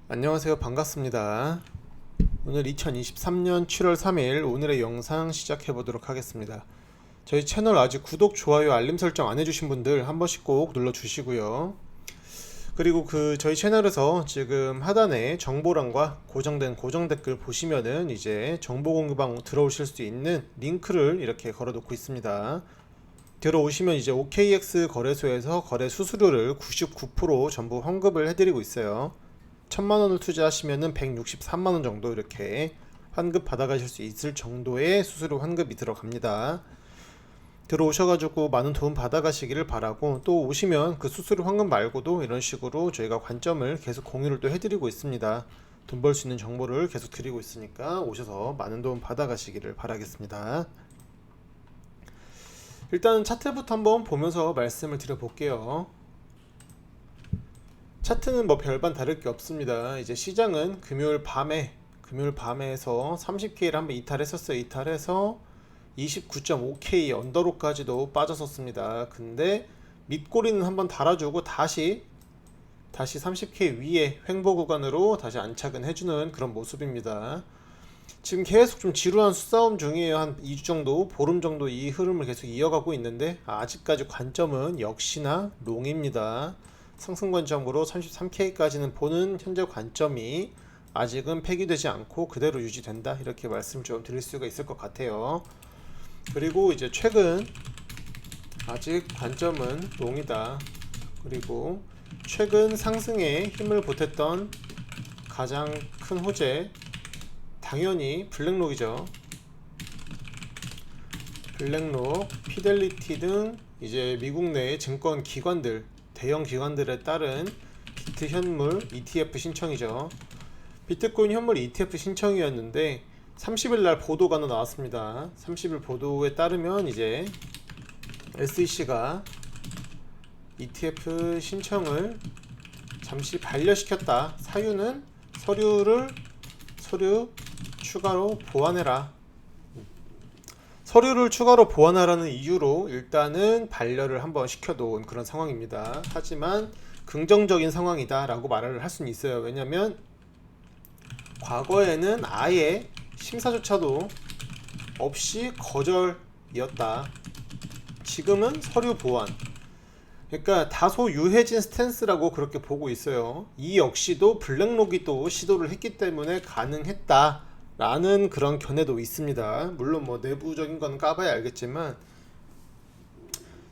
안녕하세요. 반갑습니다. 오늘 2023년 7월 3일 오늘의 영상 시작해 보도록 하겠습니다. 저희 채널 아직 구독, 좋아요, 알림 설정 안 해주신 분들 한 번씩 꼭 눌러 주시고요. 그리고 저희 채널에서 지금 하단에 정보란과 고정 댓글 보시면은 이제 정보 공유방 들어오실 수 있는 링크를 이렇게 걸어 놓고 있습니다. 들어오시면 이제 OKX 거래소에서 거래 수수료를 99% 전부 환급을 해드리고 있어요. 1000만원을 투자하시면은 163만원 정도 이렇게 환급 받아가실 수 있을 정도의 수수료 환급이 들어갑니다. 들어오셔가지고 많은 도움 받아가시기를 바라고, 또 오시면 그 수수료 환급 말고도 이런 식으로 저희가 관점을 계속 공유를 또 해드리고 있습니다. 돈 벌 수 있는 정보를 계속 드리고 있으니까 오셔서 많은 도움 받아가시기를 바라겠습니다. 일단 차트부터 한번 보면서 말씀을 드려볼게요. 차트는 뭐 별반 다를 게 없습니다. 이제 시장은 금요일 밤에서 30K를 한번 이탈했었어요. 이탈해서 29.5K 언더로까지도 빠졌었습니다. 근데 밑꼬리는 한번 달아주고 다시 30K 위에 횡보 구간으로 다시 안착은 해주는 그런 모습입니다. 지금 계속 좀 지루한 수싸움 중이에요. 한 2주 정도, 보름 정도 이 흐름을 계속 이어가고 있는데 아직까지 관점은 역시나 롱입니다. 상승 관점으로 33K까지는 보는 현재 관점이 아직은 폐기되지 않고 그대로 유지된다, 이렇게 말씀 좀 드릴 수가 있을 것 같아요. 그리고 이제 최근 아직 관점은 롱이다. 그리고 최근 상승에 힘을 보탰던 가장 큰 호재, 당연히 블랙록이죠. 블랙록, 피델리티 등 이제 미국 내 증권 기관들, 대형 기관들에 따른 비트 현물 ETF 신청이죠. 비트코인 현물 ETF 신청이었는데 30일 날 보도가 하나 나왔습니다. 30일 보도에 따르면 이제 SEC가 ETF 신청을 잠시 반려시켰다. 사유는 서류 추가로 보완해라. 서류를 추가로 보완하라는 이유로 일단은 반려를 한번 시켜놓은 그런 상황입니다. 하지만 긍정적인 상황이다 라고 말을 할 수는 있어요. 왜냐면 과거에는 아예 심사조차도 없이 거절이었다. 지금은 서류 보완. 그러니까 다소 유해진 스탠스라고 그렇게 보고 있어요. 이 역시도 블랙록이 또 시도를 했기 때문에 가능했다 라는 그런 견해도 있습니다. 물론 뭐 내부적인 건 까봐야 알겠지만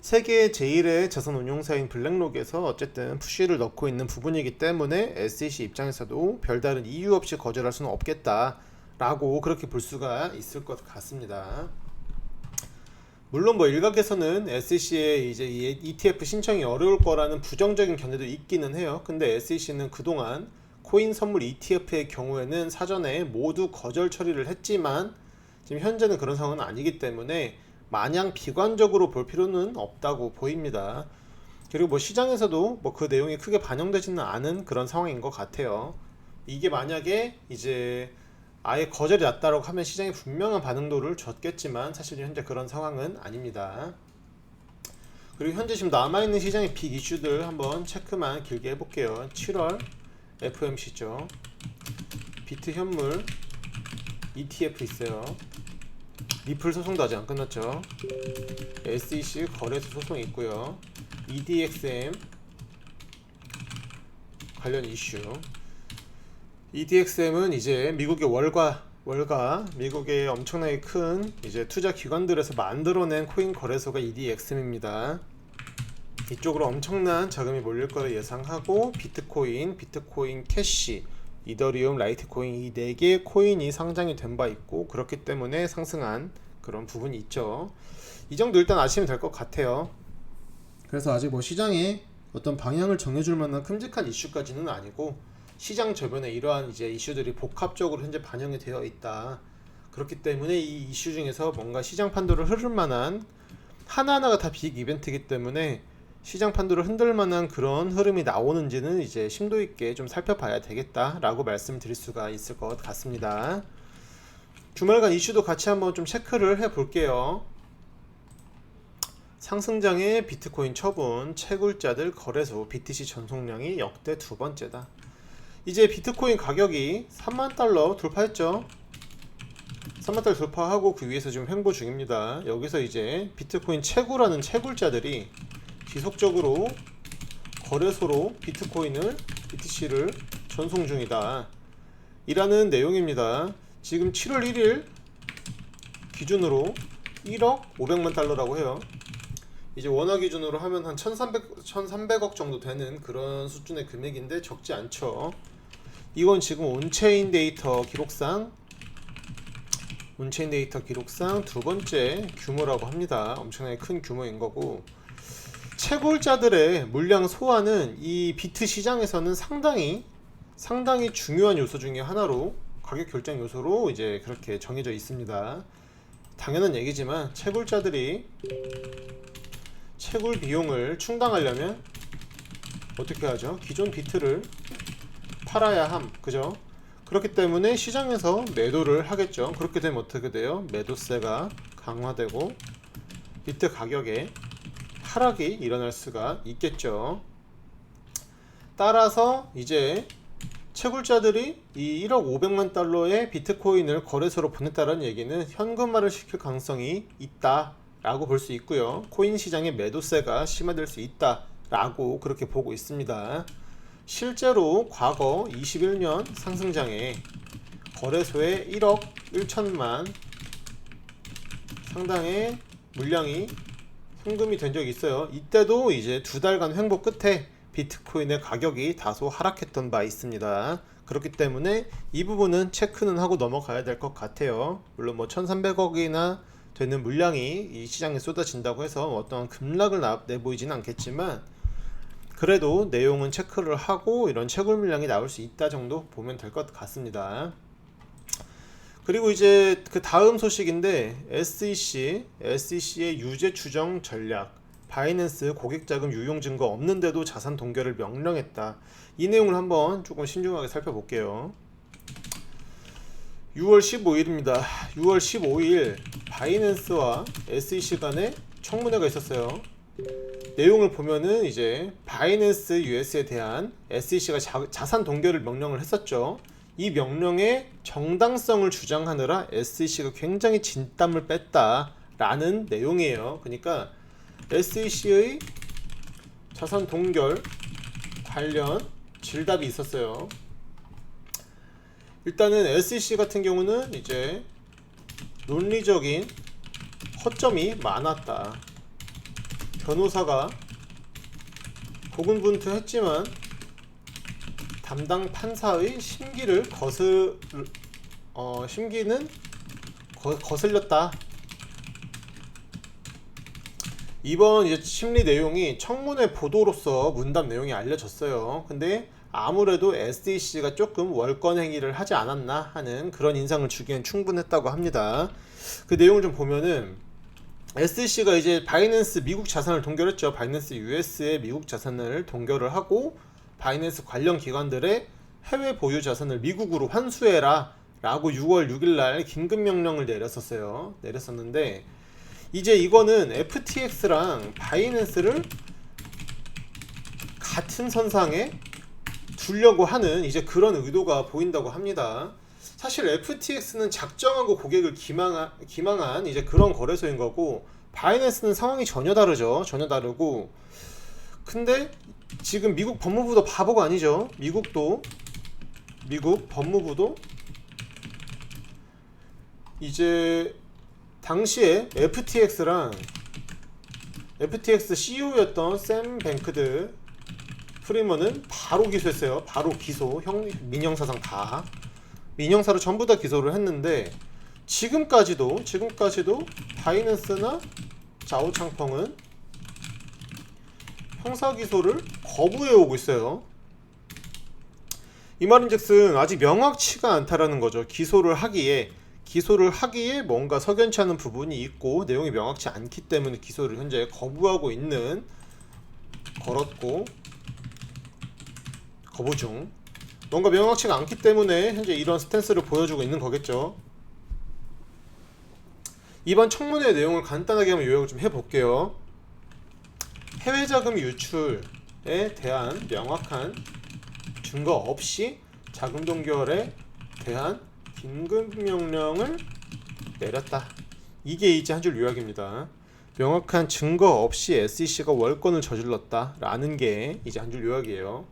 세계 제일의 자산운용사인 블랙록에서 어쨌든 푸시를 넣고 있는 부분이기 때문에 SEC 입장에서도 별다른 이유 없이 거절할 수는 없겠다 라고 그렇게 볼 수가 있을 것 같습니다. 물론 뭐 일각에서는 SEC의 이제 ETF 신청이 어려울 거라는 부정적인 견해도 있기는 해요. 근데 SEC는 그동안 코인 선물 ETF의 경우에는 사전에 모두 거절 처리를 했지만 지금 현재는 그런 상황은 아니기 때문에 마냥 비관적으로 볼 필요는 없다고 보입니다. 그리고 뭐 시장에서도 뭐 그 내용이 크게 반영되지는 않은 그런 상황인 것 같아요. 이게 만약에 이제 아예 거절이 났다고 하면 시장이 분명한 반응도를 줬겠지만 사실 현재 그런 상황은 아닙니다. 그리고 현재 지금 남아있는 시장의 빅 이슈들 한번 체크만 길게 해볼게요. 7월 FOMC죠. 비트 현물 ETF 있어요. 리플 소송도 아직 안 끝났죠. SEC 거래소 소송 있고요. EDXM 관련 이슈. EDXM은 이제 미국의 월가 미국의 엄청나게 큰 이제 투자 기관들에서 만들어낸 코인 거래소가 EDXM입니다. 이쪽으로 엄청난 자금이 몰릴 거라 예상하고 비트코인 캐시, 이더리움, 라이트코인 이 4개의 코인이 상장이 된 바 있고 그렇기 때문에 상승한 그런 부분이 있죠. 이 정도 일단 아시면 될 것 같아요. 그래서 아직 뭐 시장에 어떤 방향을 정해줄 만한 큼직한 이슈까지는 아니고 시장 저변에 이러한 이제 이슈들이 복합적으로 현재 반영이 되어 있다. 그렇기 때문에 이 이슈 중에서 뭔가 시장 판도를 흐를 만한 하나하나가 다 빅 이벤트이기 때문에 시장 판도를 흔들 만한 그런 흐름이 나오는지는 이제 심도 있게 좀 살펴봐야 되겠다라고 말씀드릴 수가 있을 것 같습니다. 주말간 이슈도 같이 한번 좀 체크를 해 볼게요. 상승장의 비트코인 처분, 채굴자들 거래소 BTC 전송량이 역대 두 번째다. 이제 비트코인 가격이 3만 달러 돌파했죠. 3만 달러 돌파하고 그 위에서 지금 횡보 중입니다. 여기서 이제 비트코인 채굴하는 채굴자들이 지속적으로 거래소로 비트코인을 BTC를 전송 중이다 이라는 내용입니다. 지금 7월 1일 기준으로 1억 500만 달러라고 해요. 이제 원화 기준으로 하면 한 1300억 정도 되는 그런 수준의 금액인데 적지 않죠. 이건 지금 온체인 데이터 기록상 두 번째 규모라고 합니다. 엄청나게 큰 규모인 거고, 채굴자들의 물량 소화는 이 비트 시장에서는 상당히 중요한 요소 중에 하나로, 가격 결정 요소로 이제 그렇게 정해져 있습니다. 당연한 얘기지만 채굴자들이 채굴 비용을 충당하려면 어떻게 하죠? 기존 비트를 팔아야 함, 그죠? 그렇기 때문에 시장에서 매도를 하겠죠. 그렇게 되면 어떻게 돼요? 매도세가 강화되고 비트 가격에 하락이 일어날 수가 있겠죠. 따라서 이제 채굴자들이 이 1억 500만 달러의 비트코인을 거래소로 보냈다는 얘기는 현금화를 시킬 가능성이 있다 라고 볼 수 있고요. 코인 시장의 매도세가 심화될 수 있다 라고 그렇게 보고 있습니다. 실제로 과거 21년 상승장에 거래소에 1억 1천만 상당의 물량이 현금이 된 적이 있어요. 이때도 이제 2달간 횡보 끝에 비트코인의 가격이 다소 하락했던 바 있습니다. 그렇기 때문에 이 부분은 체크는 하고 넘어가야 될 것 같아요. 물론 뭐 1300억이나 되는 물량이 이 시장에 쏟아진다고 해서 어떤 급락을 내보이지는 않겠지만, 그래도 내용은 체크를 하고 이런 채굴 물량이 나올 수 있다 정도 보면 될 것 같습니다. 그리고 이제 그 다음 소식인데, SEC의 유죄 추정 전략, 바이낸스 고객 자금 유용 증거 없는데도 자산 동결을 명령했다. 이 내용을 한번 조금 신중하게 살펴볼게요. 6월 15일입니다. 6월 15일 바이낸스와 SEC 간에 청문회가 있었어요. 내용을 보면은 이제 바이낸스 US에 대한 SEC가 자산 동결을 명령을 했었죠. 이 명령의 정당성을 주장하느라 SEC가 굉장히 진땀을 뺐다라는 내용이에요. 그러니까 SEC의 자산 동결 관련 질답이 있었어요. 일단은 SEC 같은 경우는 이제 논리적인 허점이 많았다. 변호사가 고군분투했지만 담당 판사의 심기는 거슬렸다. 이번 이제 심리 내용이 청문회 보도로서 문답 내용이 알려졌어요. 근데 아무래도 SEC가 조금 월권 행위를 하지 않았나 하는 그런 인상을 주기엔 충분했다고 합니다. 그 내용을 좀 보면은 SEC가 이제 바이낸스 미국 자산을 동결했죠. 바이낸스 US의 미국 자산을 동결을 하고 바이낸스 관련 기관들의 해외 보유 자산을 미국으로 환수해라 라고 6월 6일날 긴급 명령을 내렸었는데, 이제 이거는 FTX랑 바이낸스를 같은 선상에 두려고 하는 이제 그런 의도가 보인다고 합니다. 사실 FTX는 작정하고 고객을 기망한 이제 그런 거래소인 거고, 바이낸스는 상황이 전혀 다르죠. 전혀 다르고. 근데 지금 미국 법무부도 바보가 아니죠. 미국 법무부도 이제 당시에 FTX CEO였던 샘 뱅크드 프리먼은 바로 기소했어요. 바로 기소. 민형사상 다. 민형사로 전부 다 기소를 했는데, 지금까지도 바이낸스나 자오창펑은 형사 기소를 거부해 오고 있어요. 이 말인즉슨 아직 명확치가 않다라는 거죠. 기소를 하기에 뭔가 석연치 않은 부분이 있고 내용이 명확치 않기 때문에 기소를 현재 거부하고 있는, 거부 중. 뭔가 명확치가 않기 때문에 현재 이런 스탠스를 보여주고 있는 거겠죠. 이번 청문회 내용을 간단하게 한번 요약을 좀 해볼게요. 해외자금 유출에 대한 명확한 증거 없이 자금 동결에 대한 긴급 명령을 내렸다. 이게 이제 한 줄 요약입니다. 명확한 증거 없이 SEC가 월권을 저질렀다 라는 게 이제 한 줄 요약이에요.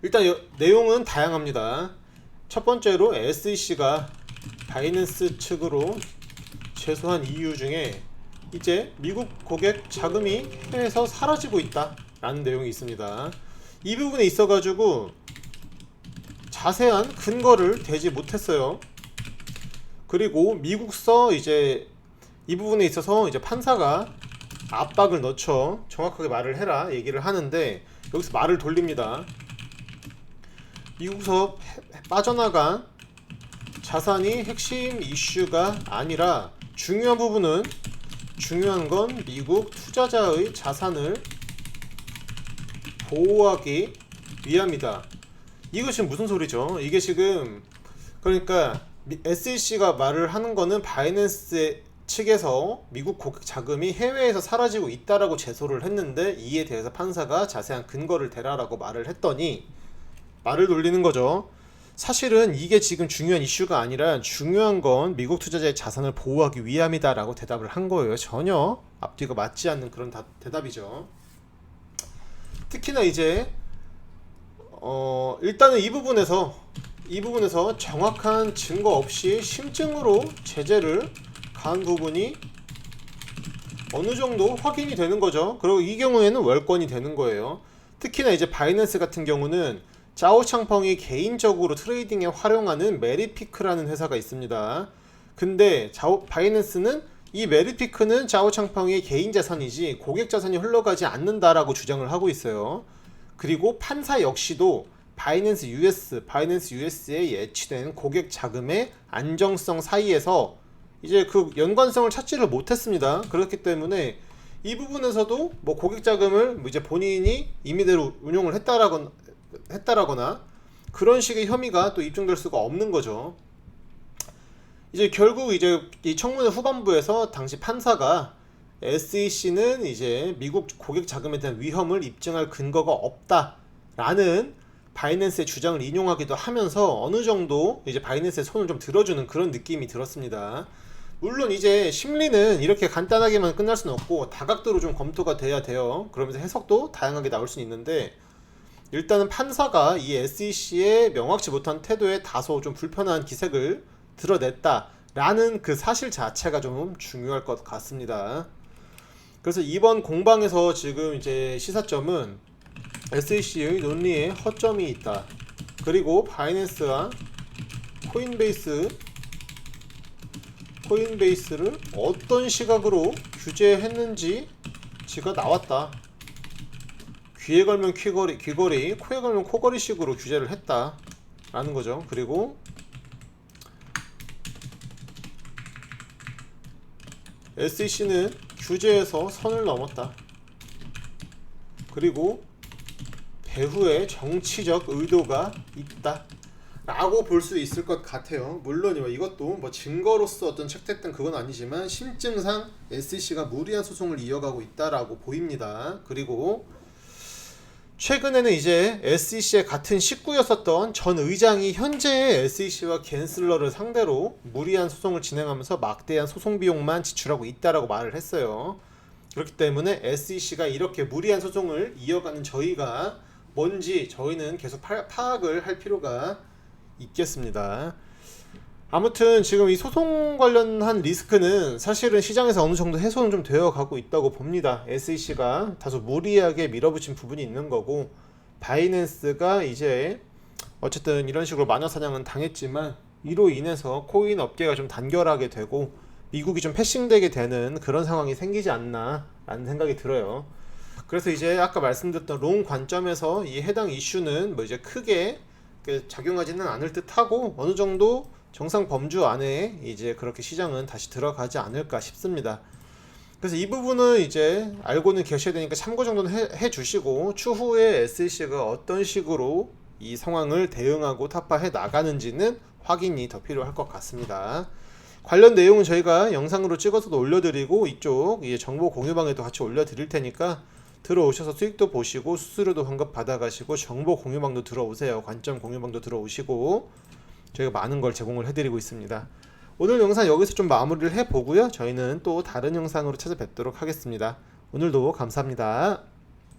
일단 내용은 다양합니다. 첫 번째로 SEC가 바이낸스 측으로 제소한 이유 중에 이제 미국 고객 자금이 해외에서 사라지고 있다 라는 내용이 있습니다. 이 부분에 있어 가지고 자세한 근거를 대지 못했어요. 그리고 미국서 이제 이 부분에 있어서 이제 판사가 압박을 넣죠. 정확하게 말을 해라 얘기를 하는데 여기서 말을 돌립니다. 미국서 빠져나간 자산이 핵심 이슈가 아니라 중요한 건 미국 투자자의 자산을 보호하기 위함이다. 이거 지금 무슨 소리죠? 이게 지금 그러니까 SEC가 말을 하는 거는 바이낸스 측에서 미국 고객 자금이 해외에서 사라지고 있다라고 제소를 했는데 이에 대해서 판사가 자세한 근거를 대라라고 말을 했더니 말을 돌리는 거죠. 사실은 이게 지금 중요한 이슈가 아니라 중요한 건 미국 투자자의 자산을 보호하기 위함이다 라고 대답을 한 거예요. 전혀 앞뒤가 맞지 않는 그런 대답이죠. 특히나 이제 일단은 이 부분에서 정확한 증거 없이 심증으로 제재를 가한 부분이 어느 정도 확인이 되는 거죠. 그리고 이 경우에는 월권이 되는 거예요. 특히나 이제 바이낸스 같은 경우는 짜오창펑이 개인적으로 트레이딩에 활용하는 메리피크라는 회사가 있습니다. 근데 바이낸스는 이 메리피크는 짜오창펑의 개인 자산이지 고객 자산이 흘러가지 않는다라고 주장을 하고 있어요. 그리고 판사 역시도 바이낸스 US에 예치된 고객 자금의 안정성 사이에서 이제 그 연관성을 찾지를 못했습니다. 그렇기 때문에 이 부분에서도 뭐 고객 자금을 뭐 이제 본인이 임의대로 운용을 했다라거나 그런 식의 혐의가 또 입증될 수가 없는 거죠. 이제 결국 이제 이 청문회 후반부에서 당시 판사가 SEC는 이제 미국 고객 자금에 대한 위험을 입증할 근거가 없다라는 바이낸스의 주장을 인용하기도 하면서 어느 정도 이제 바이낸스의 손을 좀 들어주는 그런 느낌이 들었습니다. 물론 이제 심리는 이렇게 간단하게만 끝날 수는 없고 다각도로 좀 검토가 돼야 돼요. 그러면서 해석도 다양하게 나올 수는 있는데 일단은 판사가 이 SEC의 명확치 못한 태도에 다소 좀 불편한 기색을 드러냈다라는 그 사실 자체가 좀 중요할 것 같습니다. 그래서 이번 공방에서 지금 이제 시사점은 SEC의 논리에 허점이 있다. 그리고 바이낸스와 코인베이스를 어떤 시각으로 규제했는지가 나왔다. 귀에 걸면 귀걸이, 코에 걸면 코걸이 식으로 규제를 했다라는 거죠. 그리고 SEC는 규제에서 선을 넘었다. 그리고 배후에 정치적 의도가 있다 라고 볼 수 있을 것 같아요. 물론 이것도 뭐 증거로서 어떤 채택된 그건 아니지만 심증상 SEC가 무리한 소송을 이어가고 있다라고 보입니다. 그리고 최근에는 이제 SEC의 같은 식구였었던 전 의장이 현재의 SEC와 갠슬러를 상대로 무리한 소송을 진행하면서 막대한 소송 비용만 지출하고 있다라고 말을 했어요. 그렇기 때문에 SEC가 이렇게 무리한 소송을 이어가는 저희가 뭔지 저희는 계속 파악을 할 필요가 있겠습니다. 아무튼 지금 이 소송 관련한 리스크는 사실은 시장에서 어느 정도 해소는 좀 되어 가고 있다고 봅니다. SEC가 다소 무리하게 밀어붙인 부분이 있는 거고 바이낸스가 이제 어쨌든 이런 식으로 마녀 사냥은 당했지만 이로 인해서 코인 업계가 좀 단결하게 되고 미국이 좀 패싱되게 되는 그런 상황이 생기지 않나 라는 생각이 들어요. 그래서 이제 아까 말씀드렸던 롱 관점에서 이 해당 이슈는 뭐 이제 크게 작용하지는 않을 듯하고 어느 정도 정상 범주 안에 이제 그렇게 시장은 다시 들어가지 않을까 싶습니다. 그래서 이 부분은 이제 알고는 계셔야 되니까 참고 정도는 해 주시고 추후에 SEC가 어떤 식으로 이 상황을 대응하고 타파해 나가는지는 확인이 더 필요할 것 같습니다. 관련 내용은 저희가 영상으로 찍어서도 올려드리고 이쪽 정보 공유방에도 같이 올려드릴 테니까 들어오셔서 수익도 보시고 수수료도 환급 받아가시고 정보 공유방도 들어오세요. 관점 공유방도 들어오시고 저희가 많은 걸 제공을 해드리고 있습니다. 오늘 영상 여기서 좀 마무리를 해보고요. 저희는 또 다른 영상으로 찾아뵙도록 하겠습니다. 오늘도 감사합니다.